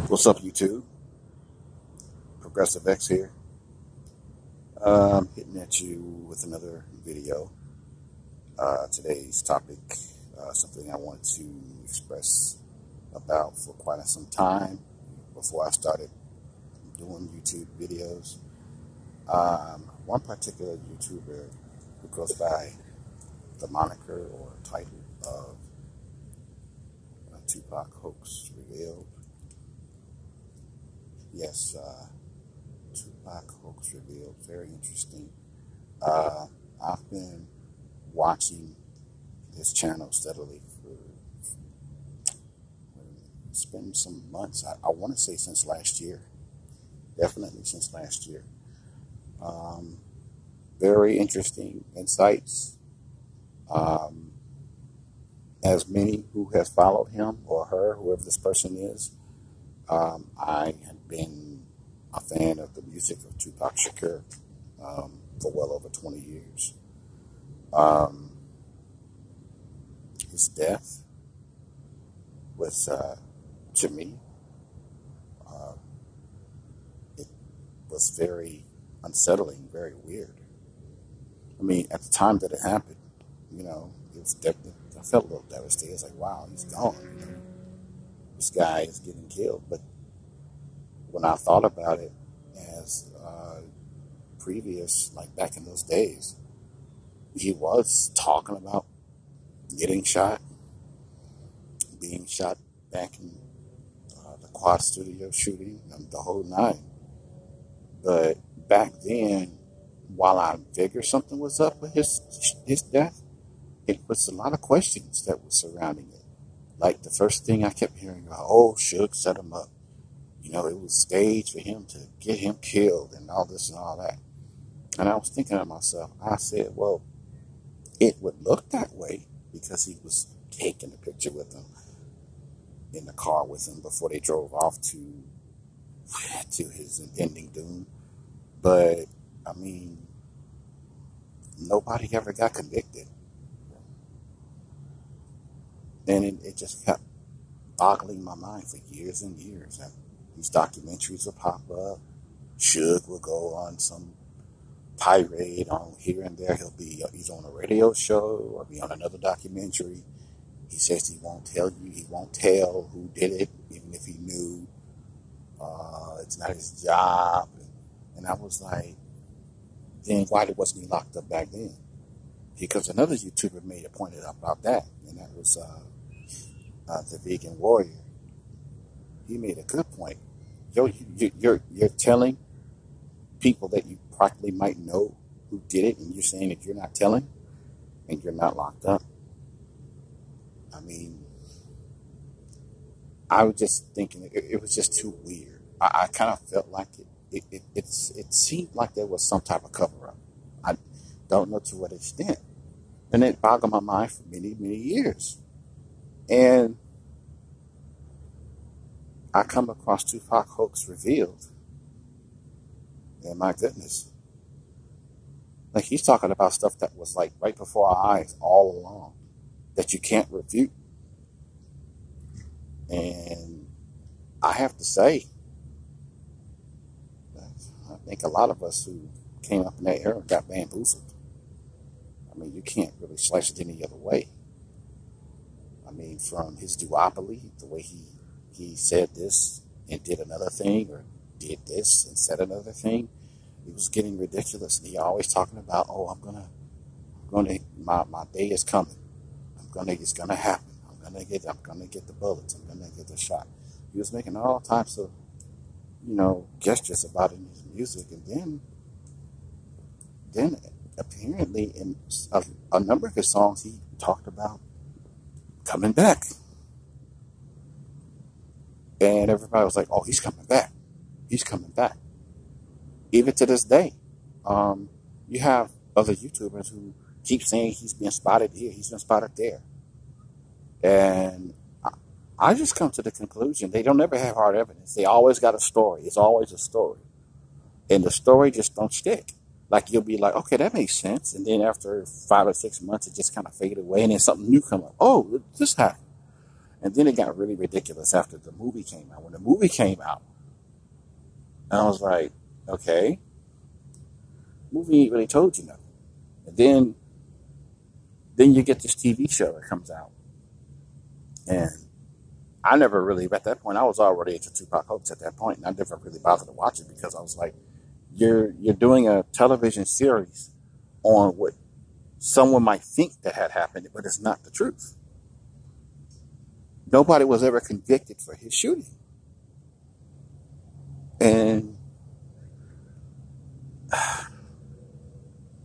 What's up, YouTube? Progressive X here. Hitting at you with another video. Today's topic, something I wanted to express about for quite some time before I started doing YouTube videos. One particular YouTuber who goes by the moniker or title of 2pachoaxrevealed. Yes, 2pachoaxrevealed. Very interesting. I've been watching this channel steadily it's been some months. I want to say since last year. Definitely since last year. Very interesting insights. As many who have followed him or her, whoever this person is, I have been a fan of the music of Tupac Shakur for well over 20 years. His death was, to me, it was very unsettling, very weird. I mean, at the time that it happened, it was I felt a little devastated. It's like, wow, he's gone. This guy is getting killed. But when I thought about it as previous, like back in those days, he was talking about getting shot, being shot back in the Quad Studio shooting, and the whole nine. But back then, while I figured something was up with his death, it was a lot of questions that were surrounding it. Like the first thing I kept hearing about, Suge set him up. It was staged for him to get him killed and all this and all that. And I was thinking to myself, I said, well, it would look that way because he was taking a picture with him in the car with him before they drove off to his impending doom. But, I mean, nobody ever got convicted. And it just kept boggling my mind for years and years. And these documentaries would pop up. Suge will go on some tirade on here and there. He's on a radio show or be on another documentary. He says he won't tell you. He won't tell who did it, even if he knew. It's not his job. And I was like, then why wasn't he locked up back then? Because another YouTuber made a point about that, and that was the Vegan Warrior. He made a good point. You're telling people that you practically might know who did it, and you're saying that you're not telling, and you're not locked up. I mean, I was just thinking it was just too weird. I kind of felt like it seemed like there was some type of cover-up. I don't know to what extent. And it boggled my mind for many, many years. And I come across 2pachoaxrevealed. And my goodness. Like, he's talking about stuff that was like right before our eyes all along that you can't refute. And I have to say, I think a lot of us who came up in that era got bamboozled. I mean, you can't really slice it any other way. I mean, from his duopoly, the way he said this and did another thing, or did this and said another thing, it was getting ridiculous. And he always talking about, my day is coming. It's gonna happen. I'm gonna get the bullets. I'm gonna get the shot. He was making all types of, gestures about it in his music, and then apparently in a number of his songs, he talked about coming back. And everybody was like, he's coming back. He's coming back. Even to this day, you have other YouTubers who keep saying he's been spotted here, he's been spotted there. And I just come to the conclusion they don't ever have hard evidence. They always got a story. It's always a story. And the story just don't stick. Like, you'll be like, okay, that makes sense. And then after 5 or 6 months, it just kind of faded away. And then something new come up. Oh, this happened. And then it got really ridiculous after the movie came out. When the movie came out, I was like, okay, movie ain't really told you nothing. And then you get this TV show that comes out. And I never really, at that point, I was already into Tupac Hoax at that point, and I never really bothered to watch it because I was like, you're doing a television series on what someone might think that had happened, but it's not the truth. Nobody was ever convicted for his shooting. And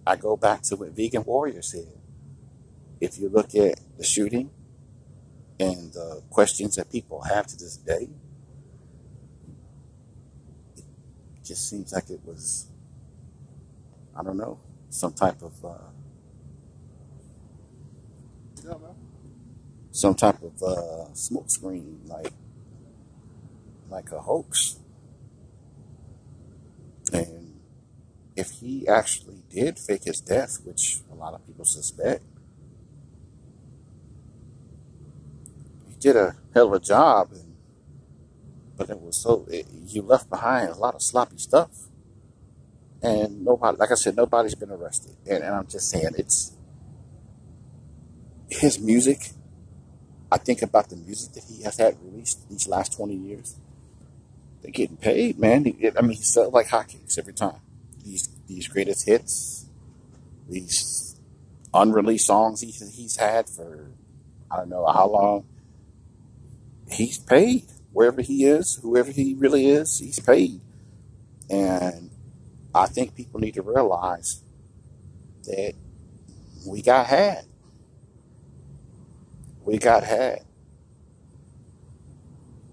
I go back to what Vegan Warrior said. If you look at the shooting and the questions that people have to this day, it just seems like it was, I don't know, some type of smoke screen, like a hoax. And if he actually did fake his death, which a lot of people suspect, he did a hell of a job, but you left behind a lot of sloppy stuff. And nobody, like I said, nobody's been arrested. And I'm just saying, it's his music. I think about the music that he has had released these last 20 years. They're getting paid, man. He sells like hotcakes every time. These greatest hits, these unreleased songs he's had for I don't know how long. He's paid. Wherever he is, whoever he really is, he's paid. And I think people need to realize that we got had. We got had.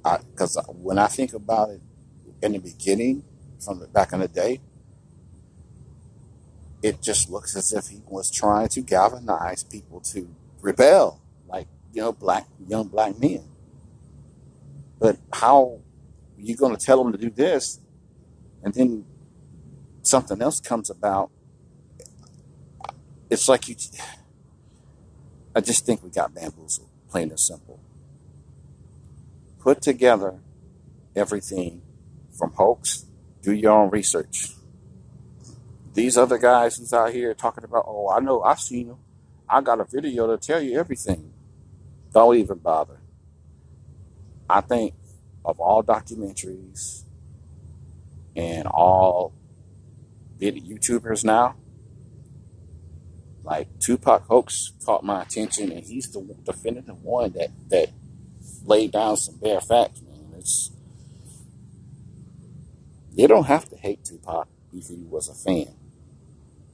Because when I think about it in the beginning, back in the day, it just looks as if he was trying to galvanize people to rebel, like, young black men. But how are you going to tell them to do this, and then something else comes about? It's like I just think we got bamboozled, plain and simple. Put together everything from hoax. Do your own research. These other guys who's out here talking about, oh, I know, I've seen them. I got a video to tell you everything. Don't even bother. I think of all documentaries and all YouTubers now, like Tupac Hoax caught my attention, and he's the definitive one that laid down some bare facts, man. You don't have to hate Tupac if you was a fan.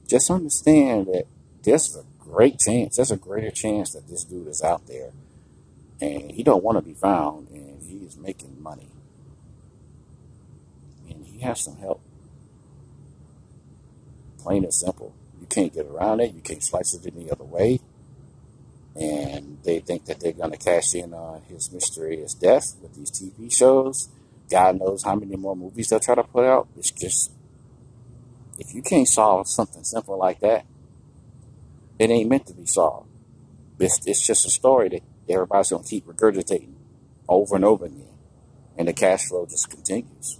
Just understand that there's a greater chance that this dude is out there, and he don't want to be found, and he is making money, and he has some help. Plain and simple. You can't get around it. You can't slice it any other way. And they think that they're going to cash in on his mysterious death with these TV shows. God knows how many more movies they'll try to put out. It's just, if you can't solve something simple like that, it ain't meant to be solved. It's just a story that everybody's going to keep regurgitating over and over again. And the cash flow just continues.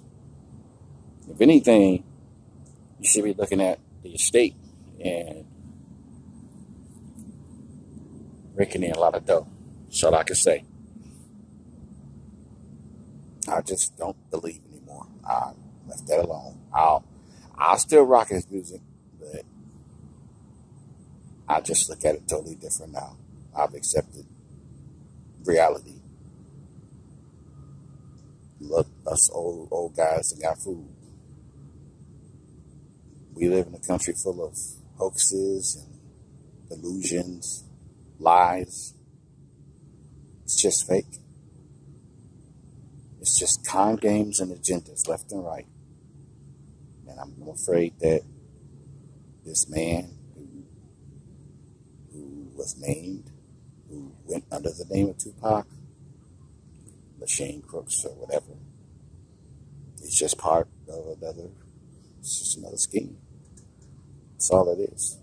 If anything, you should be looking at the estate and raking in a lot of dough. That's all I can say. I just don't believe anymore. I left that alone. I'll still rock his music, but I just look at it totally different now. I've accepted reality. Look, us old guys that got food. We live in a country full of hoaxes and illusions, lies. It's just fake. It's just con games and agendas left and right. And I'm afraid that this man who was named, who went under the name of Tupac, Lashane Crooks or whatever, is just part of it's just another scheme. That's all it is.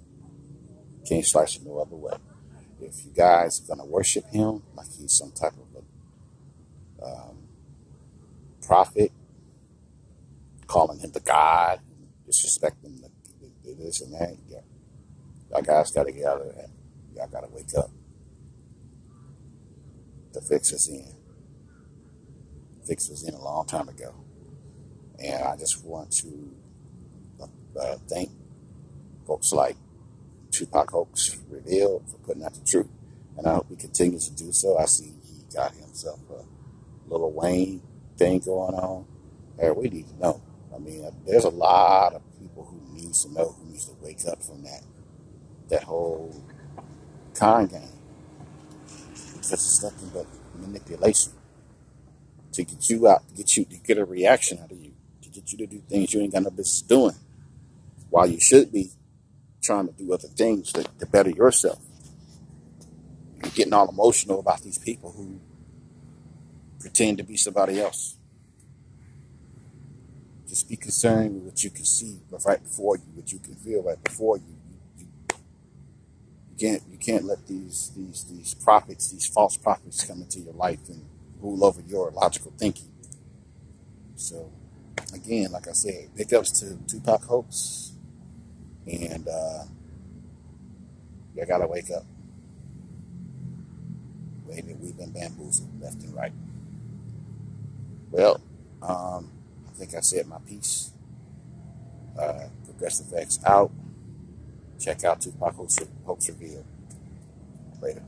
Can't slice it no other way. If you guys are going to worship him like he's some type of a prophet, calling him the God, disrespecting the this and that. Yeah. Y'all guys got to get out of that. Y'all got to wake up. The fix is in. The fix was in a long time ago. And I just want to thank folks like 2pachoaxrevealed for putting out the truth. And I hope he continues to do so. I see he got himself a little Wayne thing going on. Hey, we need to know. I mean, there's a lot of people who needs to know, who needs to wake up from that whole con game. Because it's nothing but manipulation to get you out, to get a reaction out of you, to get you to do things you ain't got no business doing, while you should be trying to do other things to better yourself. You're getting all emotional about these people who pretend to be somebody else. Just be concerned with what you can see right before you, what you can feel right before you. You can't let these prophets, these false prophets, come into your life and rule over your logical thinking. So, again, like I said, big ups to 2pachoax, and you gotta wake up. Maybe we've been bamboozled left and right. Well, I think I said my piece. Progressive X out. Check out 2pachoaxrevealed. Later.